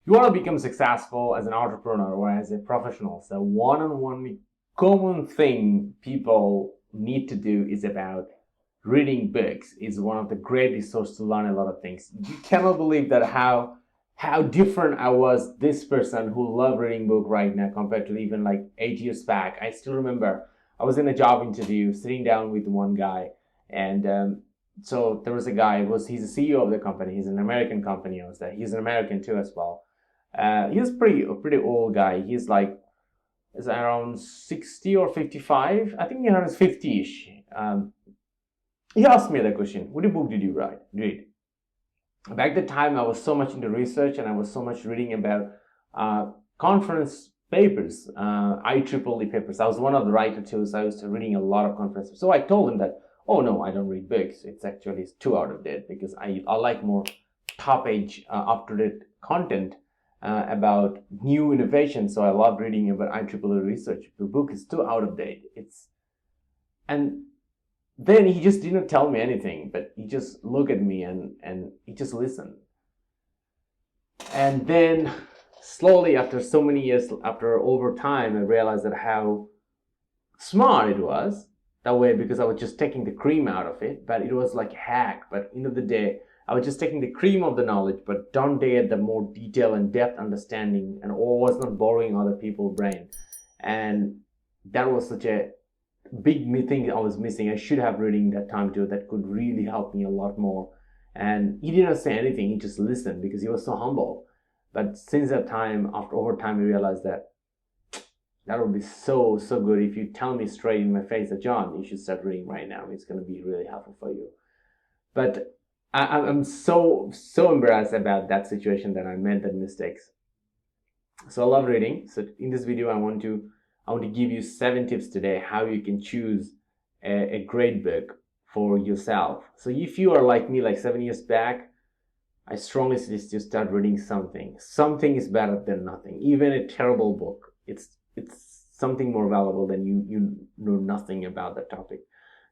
you want to become successful as an entrepreneur or as a professional, so one common thing people need to do is about reading books. Is one of the great resources to learn a lot of things. You cannot believe that how different I was, this person who loved reading book right now compared to even like 8 years back. I still remember I was in a job interview, sitting down with one guy, and so there was a guy. He's the CEO of the company. He's an American company. He's an American too as well. He was a pretty old guy. He's around 60 or 55. I think he's 50-ish. He asked me the question, what book did you read? Back at the time, I was so much into research and I was so much reading about conference papers, IEEE papers. I was one of the writers too, so I was reading a lot of conferences. So I told him that, oh no, I don't read books. It's too out of date because I like more top-age, up-to-date content about new innovations. So I love reading about IEEE research. The book is too out of date. And then he just didn't tell me anything, but he just looked at me and he just listened. And then slowly, after so many years, over time, I realized that how smart it was that way, because I was just taking the cream out of it, but it was like a hack. But at the end of the day, I was just taking the cream of the knowledge, but don't get the more detail and depth understanding, and was not borrowing other people's brain. And that was such a big thing I was missing. I should have reading that time too. That could really help me a lot more. And he didn't say anything. He just listened because he was so humble. But since that time, over time, I realized that would be so good if you tell me straight in my face that, John, you should start reading right now. It's going to be really helpful for you. But I'm so embarrassed about that situation that I made that mistakes. So I love reading. So in this video, I want to give you 7 tips today how you can choose a great book for yourself. So if you are like me, like 7 years back, I strongly suggest you start reading something. Something is better than nothing. Even a terrible book, it's something more valuable than you know nothing about that topic.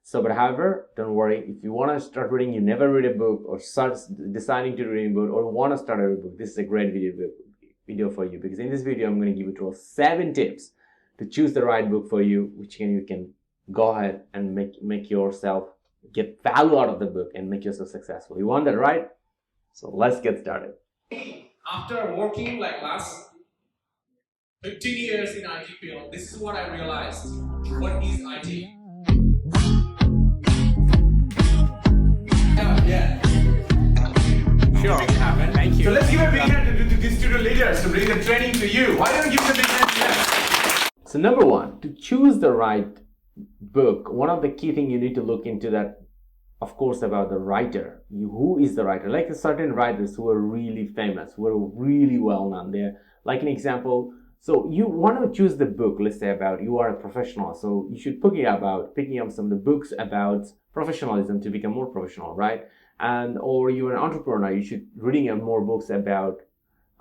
So, but however, don't worry. If you want to start reading, you never read a book, or start deciding to read a book, or want to start a book, this is a great video for you, because in this video, I'm going to give you 7 tips to choose the right book for you, which you can go ahead and make yourself get value out of the book and make yourself successful. You want that, right? So let's get started. After working like last 15 years in IT field, this is what I realized. What is IT? Yeah. Sure, thank you. So let's give a big hand to these student leaders to bring the training to you. Why don't you give them a big hand to them? So number 1, to choose the right book, one of the key things you need to look into that, of course, about the writer. Who is the writer? Like certain writers who are really famous, who are really well known. They're like an example. So you want to choose the book, let's say about you are a professional. So you should picking up some of the books about professionalism to become more professional, right? Or you're an entrepreneur, you should reading more books about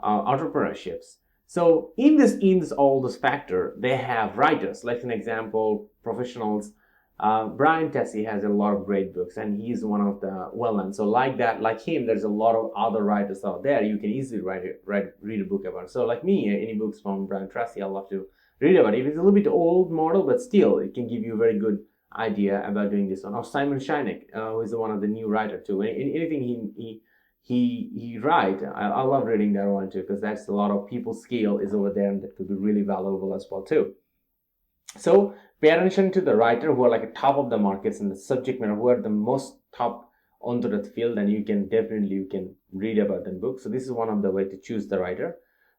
entrepreneurships. So in all this factor, they have writers. Like an example, professionals. Brian Tracy has a lot of great books, and he's one of the well-known. So like him, there's a lot of other writers out there. You can easily read a book about. So like me, any books from Brian Tracy, I love to read about. If it's a little bit old model, but still, it can give you a very good idea about doing this one. Or Simon Sinek, who is one of the new writer too. Anything he write, I love reading that one too, because that's a lot of people's skill is over there, and that could be really valuable as well too. So pay attention to the writer who are like a top of the markets in the subject matter, who are the most top onto that field, and you can read about them books. So this is one of the way to choose the writer.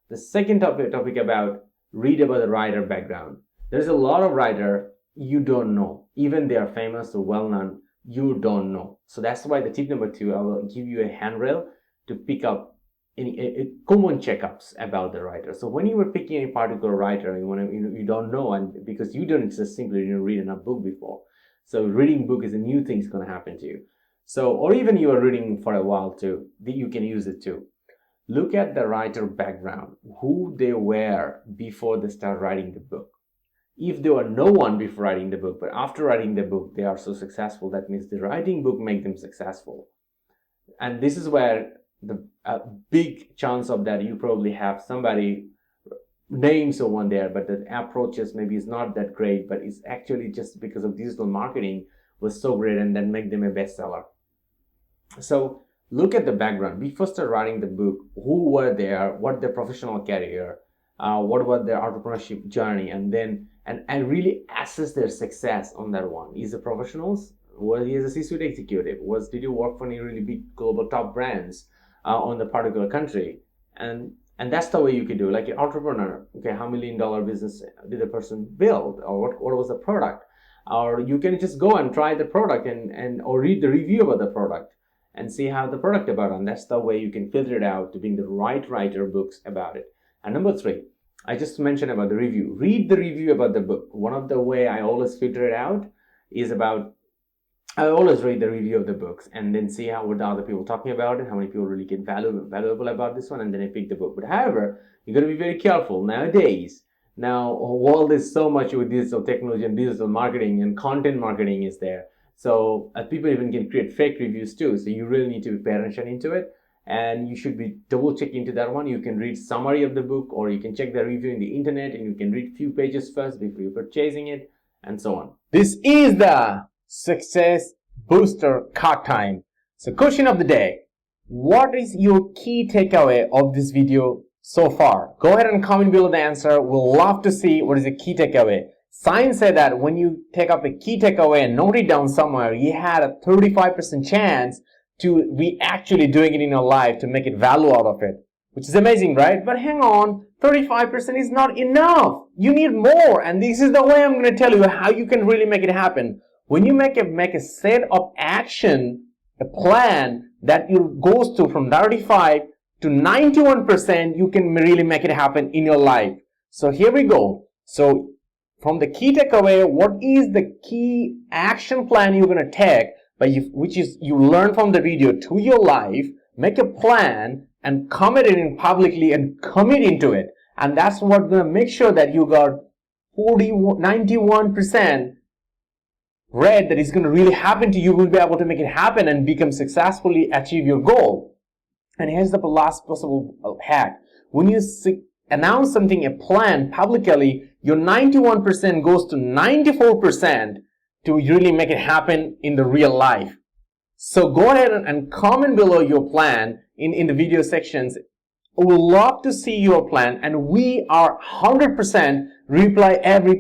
The second topic about read about the writer background. There's a lot of writer you don't know, even they are famous or well known, you don't know. So that's why the tip number 2, I will give you a handrail to pick up any common checkups about the writer. So when you were picking any particular writer, you don't know, and because you don't just simply didn't read enough book before. So reading book is a new thing is going to happen to you. So, or even you are reading for a while too, you can use it too. Look at the writer background, who they were before they start writing the book. If they were no one before writing the book, but after writing the book, they are so successful, that means the writing book make them successful. And this is where the big chance of that you probably have somebody name someone there, but the approaches maybe is not that great, but it's actually just because of digital marketing was so great and then make them a bestseller. So look at the background. We first started writing the book, who were there, what their professional career, what was their entrepreneurship journey, and then and really assess their success on that one. Is the professionals? Was he as a C-suite executive? Did you work for any really big global top brands on the particular country? And that's the way you could do. Like an entrepreneur, okay, how $1 million business did the person build, or what was the product? Or you can just go and try the product or read the review about the product and see how the product about it. And that's the way you can filter it out to being the right writer books about it. And number 3, I just mentioned about the review. Read the review about the book. One of the way I always filter it out is I always read the review of the books and then see what the other people talking about it, how many people really get valuable about this one, and then I pick the book. But however, you got to be very careful nowadays. Now, world is so much with digital technology and digital marketing and content marketing is there. So people even can create fake reviews too. So you really need to pay attention into it. And you should be double check into that one. You can read summary of the book, or you can check the review in the internet, and you can read few pages first before you're purchasing it, and so on. This is the Success Booster card time. So question of the day: what is your key takeaway of this video so far? Go ahead and comment below the answer. We'll love to see what is the key takeaway. Science said that when you take up a key takeaway and note it down somewhere, you had a 35% chance to be actually doing it in your life to make it value out of it, which is amazing, right? But hang on, 35% is not enough. You need more, and this is the way I'm going to tell you how you can really make it happen. When you make a set of action, a plan that goes to from 35 to 91%, you can really make it happen in your life. So here we go. So from the key takeaway, what is the key action plan you're going to take, which is you learn from the video to your life, make a plan and commit it in publicly and commit into it. And that's what's going to make sure that you got 91% read that is going to really happen to you. Will be able to make it happen and become successfully achieve your goal. And here's the last possible hack. When you announce something, a plan publicly, your 91% goes to 94% to really make it happen in the real life. So go ahead and comment below your plan in the video sections. We would love to see your plan, and we are 100% reply every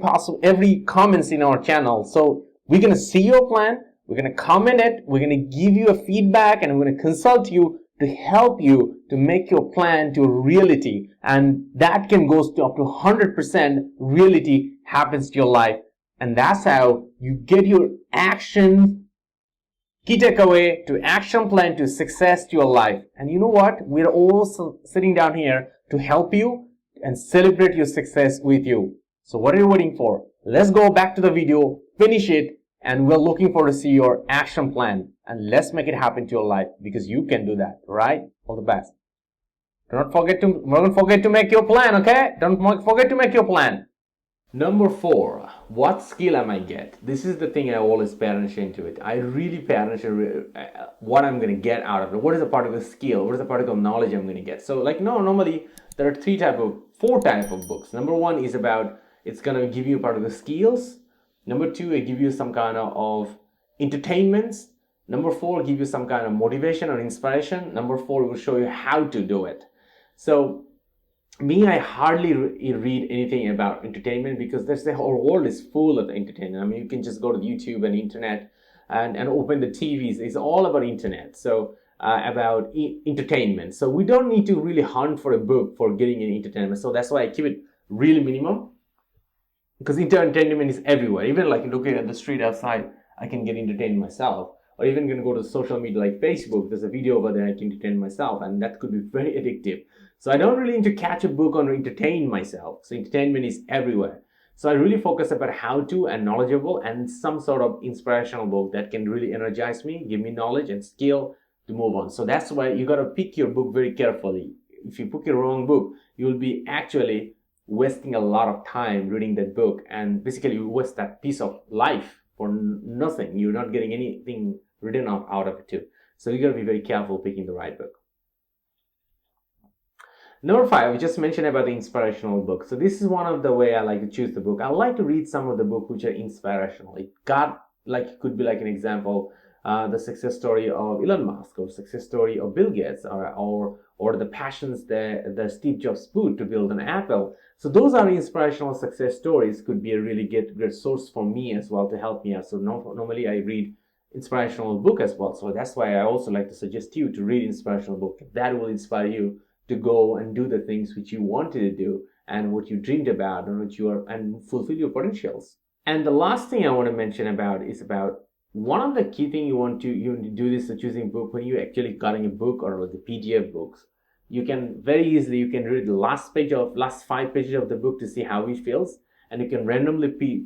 comments in our channel. So we're going to see your plan, we're going to comment it, we're going to give you a feedback, and we're going to consult you to help you to make your plan to a reality. And that can go to up to 100% reality happens to your life. And that's how you get your action, key takeaway to action plan to success to your life. And you know what? We're also sitting down here to help you and celebrate your success with you. So what are you waiting for? Let's go back to the video, finish it, and we're looking forward to see your action plan. And let's make it happen to your life, because you can do that, right? All the best. Don't forget to make your plan, okay? Don't forget to make your plan. Number 4, what skill am I get? This is the thing I always pay attention to it. I really pay attention to what I'm going to get out of it. What is a particular skill? What is a particular knowledge I'm going to get? So normally there are 4 type of books. Number 1 is about, it's going to give you part of the skills. Number 2, it give you some kind of entertainments. Number 4, give you some kind of motivation or inspiration. Number 4, will show you how to do it. So I hardly read anything about entertainment, because the whole world is full of entertainment. I mean, you can just go to YouTube and internet and open the TVs. It's all about internet. So about entertainment. So we don't need to really hunt for a book for getting an entertainment. So that's why I keep it really minimum, because entertainment is everywhere. Even like looking at the street outside, I can get entertained myself. Or even going to go to social media like Facebook, there's a video over there I can entertain myself, and that could be very addictive. So I don't really need to catch a book or entertain myself. So entertainment is everywhere. So I really focus about how to and knowledgeable and some sort of inspirational book that can really energize me, give me knowledge and skill to move on. So that's why you got to pick your book very carefully. If you pick your wrong book, you'll be actually wasting a lot of time reading that book, and basically you waste that piece of life for nothing. You're not getting anything written out of it too. So you got to be very careful picking the right book. Number 5, we just mentioned about the inspirational book. So this is one of the way I like to choose the book. I like to read some of the book which are inspirational. It could be like an example, the success story of Elon Musk, or success story of Bill Gates, or the passions that the Steve Jobs put to build an Apple. So those are inspirational success stories. Could be a really great source for me as well to help me out. So normally I read inspirational book as well. So that's why I also like to suggest you to read inspirational book. That will inspire you to go and do the things which you wanted to do and what you dreamed about and fulfill your potentials. And the last thing I want to mention about is about one of the key things you want to do this choosing book. When you actually getting a book or the PDF books, you can very easily read the last 5 pages of the book to see how it feels, and you can randomly pick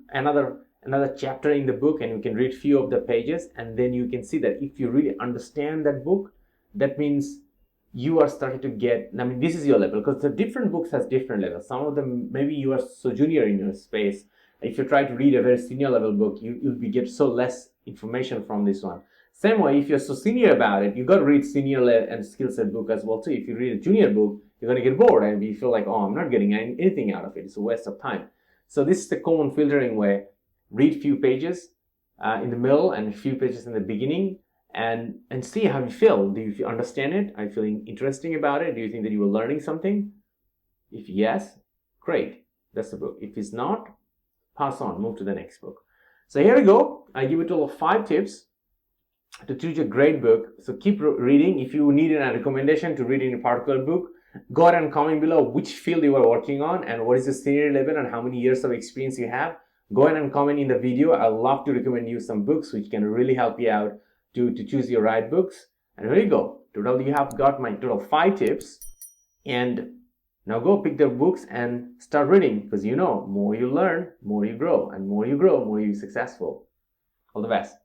another chapter in the book, and you can read few of the pages, and then you can see that if you really understand that book, that means you are starting to get, I mean, this is your level, because the different books has different levels. Some of them, maybe you are so junior in your space. If you try to read a very senior level book, you'll get so less information from this one. Same way, if you're so senior about it, you got to read senior and skill set book as well too. If you read a junior book, you're going to get bored and you feel like, oh, I'm not getting anything out of it. It's a waste of time. So this is the common filtering way. Read few pages in the middle and a few pages in the beginning, and see how you feel. Do you understand it? Are you feeling interesting about it? Do you think that you were learning something? If yes, great. That's the book. If it's not, pass on, move to the next book. So here we go. I give you a total of 5 tips to choose a great book. So keep reading. If you need a recommendation to read in a particular book, go ahead and comment below which field you are working on and what is the senior level and how many years of experience you have. Go ahead and comment in the video. I'd love to recommend you some books which can really help you out to choose your right books. And here you go. Total, you have got my total 5 tips. And now go pick the books and start reading, because more you learn, more you grow, and more you grow, more you're successful. All the best.